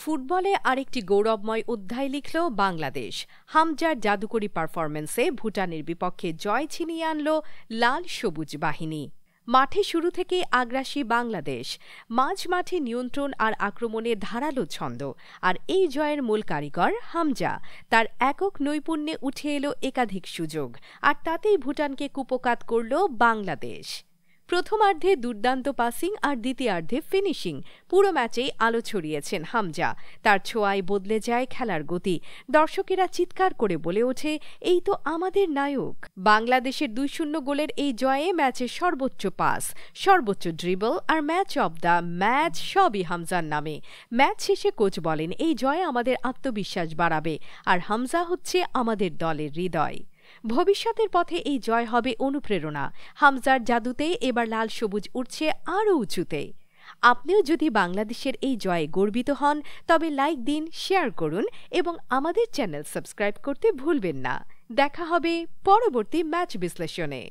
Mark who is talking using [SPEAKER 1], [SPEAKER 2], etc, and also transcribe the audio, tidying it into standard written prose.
[SPEAKER 1] ফুটবলে আরেকটি গৌরবময় অধ্যায় লিখল বাংলাদেশ। হামজার জাদুকরী পারফরম্যান্সে ভুটানের বিপক্ষে জয় ছিনিয়ে আনল লাল সবুজ বাহিনী। মাঠে শুরু থেকেই আগ্রাসী বাংলাদেশ, মাঝ মাঠে নিয়ন্ত্রণ আর আক্রমণের ধারালো ছন্দ। আর এই জয়ের মূল কারিগর হামজা। তার একক নৈপুণ্যে উঠে এলো একাধিক সুযোগ, আর তাতেই ভুটানকে কুপোকাত করল বাংলাদেশ। প্রথমার্ধে দুর্দান্ত পাসিং আর দ্বিতীয়ার্ধে ফিনিশিং, পুরো ম্যাচেই আলো ছড়িয়েছেন হামজা। তার ছোঁয়ায় বদলে যায় খেলার গতি। দর্শকেরা চিৎকার করে বলে ওঠে, এই তো আমাদের নায়ক। বাংলাদেশের ২-০ গোলের এই জয়ে ম্যাচের সর্বোচ্চ পাস, সর্বোচ্চ ড্রিবল আর ম্যাচ অব দ্য ম্যাচ সবই হামজার নামে। ম্যাচ শেষে কোচ বলেন, এই জয় আমাদের আত্মবিশ্বাস বাড়াবে, আর হামজা হচ্ছে আমাদের দলের হৃদয়। ভবিষ্যতের পথে এই জয় হবে অনুপ্রেরণা। হামজার জাদুতে এবার লাল সবুজ উঠছে আরও উঁচুতে। আপনিও যদি বাংলাদেশের এই জয়ে গর্বিত হন, তবে লাইক দিন, শেয়ার করুন এবং আমাদের চ্যানেল সাবস্ক্রাইব করতে ভুলবেন না। দেখা হবে পরবর্তী ম্যাচ বিশ্লেষণে।